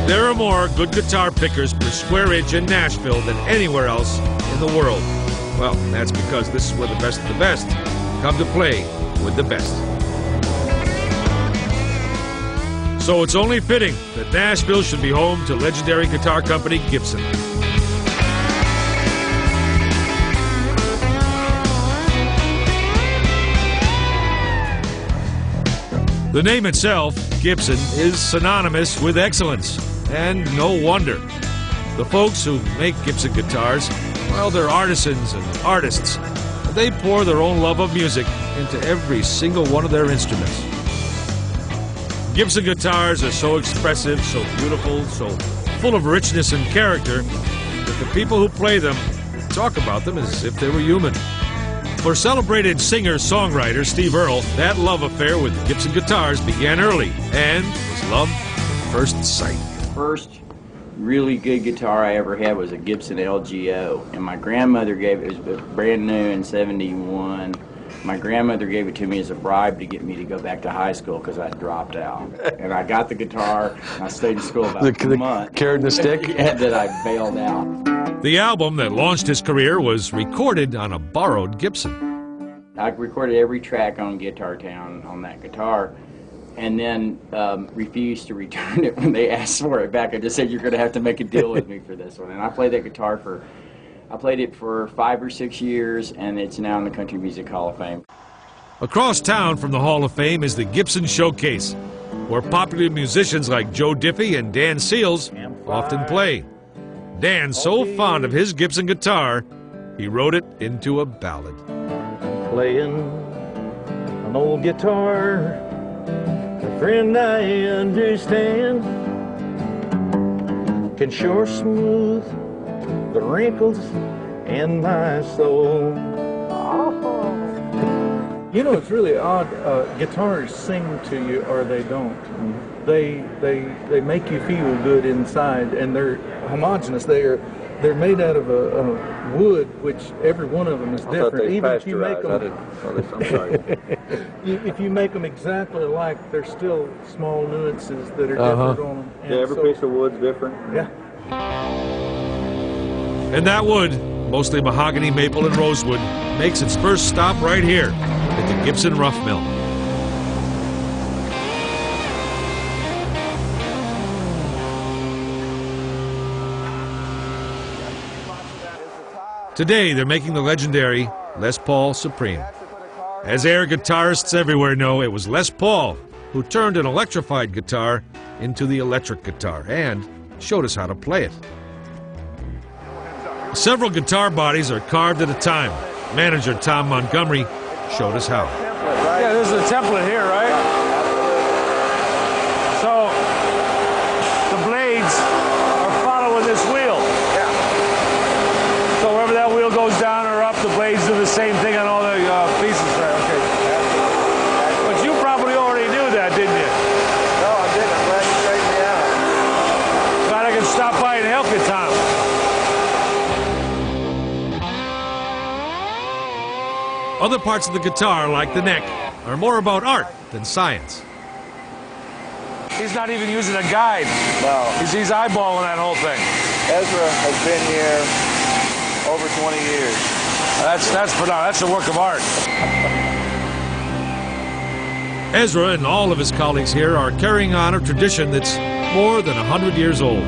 There are more good guitar pickers per square inch in Nashville than anywhere else in the world. Well, that's because this is where the best of the best come to play with the best. So it's only fitting that Nashville should be home to legendary guitar company Gibson. The name itself, Gibson, is synonymous with excellence, and no wonder. The folks who make Gibson guitars, well, they're artisans and artists. They pour their own love of music into every single one of their instruments. Gibson guitars are so expressive, so beautiful, so full of richness and character that the people who play them talk about them as if they were human. For celebrated singer-songwriter Steve Earle, that love affair with Gibson guitars began early and was love at first sight. First really good guitar I ever had was a Gibson LGO, and my grandmother gave it. It was brand new in '71. My grandmother gave it to me as a bribe to get me to go back to high school because I dropped out. And I got the guitar, and I stayed in school about 2 months. The carrot and the stick? And then I bailed out. The album that launched his career was recorded on a borrowed Gibson. I recorded every track on Guitar Town on that guitar, and then refused to return it when they asked for it back. I just said, you're going to have to make a deal with me for this one. And I played that guitar I played it for 5 or 6 years, and it's now in the Country Music Hall of Fame. Across town from the Hall of Fame is the Gibson Showcase, where popular musicians like Joe Diffie and Dan Seals often play. Dan's so fond of his Gibson guitar, he wrote it into a ballad. Playing an old guitar, a friend I understand, can sure smooth the wrinkles in my soul. You know, it's really odd. Guitars sing to you or they don't. They make you feel good inside, and they're homogeneous. They're made out of a wood, which every one of them is different. Even if you make them, if you make them exactly alike, there's still small nuances that are different on them. And yeah, every piece of wood's different. Yeah. And that wood, mostly mahogany, maple, and rosewood, makes its first stop right here at the Gibson Rough Mill. Today, they're making the legendary Les Paul Supreme. As air guitarists everywhere know, it was Les Paul who turned an electrified guitar into the electric guitar and showed us how to play it. Several guitar bodies are carved at a time. Manager Tom Montgomery showed us how. Yeah, this is a template here, right? So the blades are following this wheel. So wherever that wheel goes down or up, the blades do the same thing on all the pieces there. Okay. But you probably already knew that, didn't you? No, I didn't. I'm glad you straightened me out. Glad I could stop by and help you, Tom. Other parts of the guitar, like the neck, are more about art than science. He's not even using a guide. No. He's eyeballing that whole thing. Ezra has been here over 20 years. That's a work of art. Ezra and all of his colleagues here are carrying on a tradition that's more than 100 years old.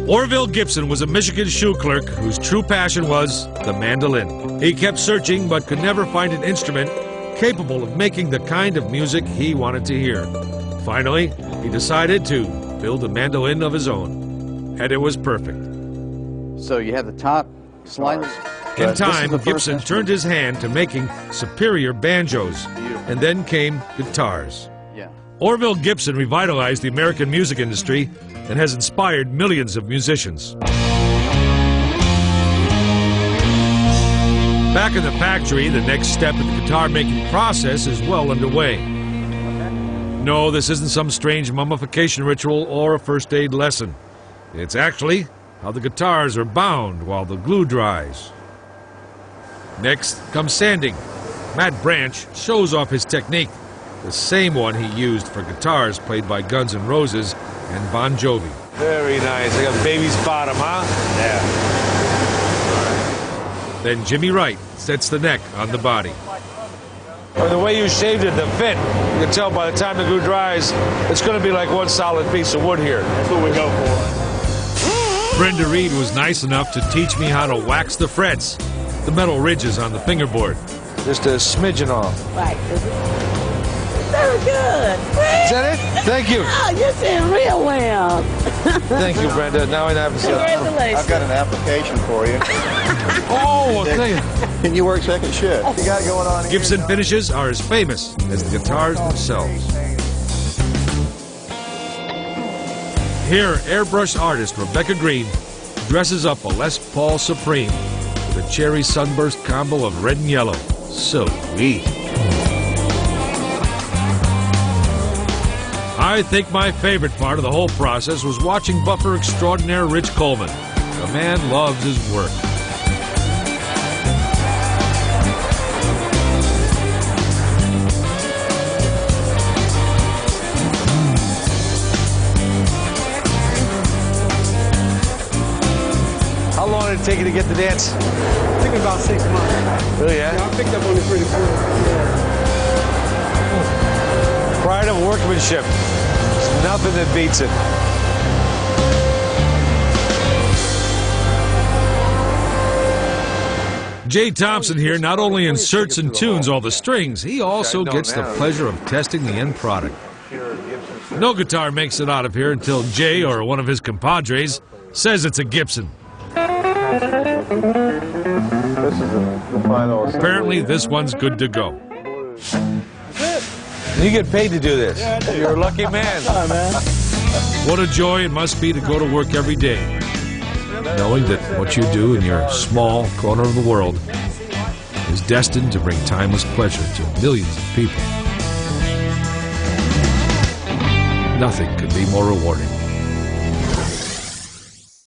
Orville Gibson was a Michigan shoe clerk whose true passion was the mandolin. He kept searching but could never find an instrument capable of making the kind of music he wanted to hear. Finally, he decided to build a mandolin of his own, and it was perfect. So you have the top slightly. In time, Gibson turned his hand to making superior banjos, and then came guitars. Yeah. Orville Gibson revitalized the American music industry and has inspired millions of musicians. Back in the factory, the next step in the guitar-making process is well underway. No, this isn't some strange mummification ritual or a first aid lesson. It's actually how the guitars are bound while the glue dries. Next comes sanding. Matt Branch shows off his technique, the same one he used for guitars played by Guns N' Roses and Bon Jovi. Very nice. Like a baby's bottom, huh? Yeah. Then Jimmy Wright sets the neck on the body. Or the way you shaved it, the fit, you can tell by the time the glue dries, it's going to be like one solid piece of wood here. That's what we go for. Brenda Reed was nice enough to teach me how to wax the frets, the metal ridges on the fingerboard. Just a smidgen off. Right. Very good. Is that it? Thank you. Oh, you're doing real well. Thank you, Brenda. Now I have Congratulations. I've got an application for you. Oh, thank you. Can you work second shift? You got it going on here? Gibson finishes are as famous as the guitars themselves. Here, airbrush artist Rebecca Green dresses up a Les Paul Supreme with a cherry sunburst combo of red and yellow. So sweet. I think my favorite part of the whole process was watching buffer extraordinaire Rich Coleman. The man loves his work. How long did it take you to get the dance? It took me about 6 months. Really, Yeah, I picked up on it pretty quick. Yeah. Pride of workmanship. There's nothing that beats it. Jay Thompson here not only inserts and tunes all the strings, he also gets the pleasure of testing the end product. No guitar makes it out of here until Jay or one of his compadres says it's a Gibson. This is the final. Apparently, this one's good to go. You get paid to do this. Yeah, you're a lucky man. What a joy it must be to go to work every day, knowing that what you do in your small corner of the world is destined to bring timeless pleasure to millions of people. Nothing could be more rewarding.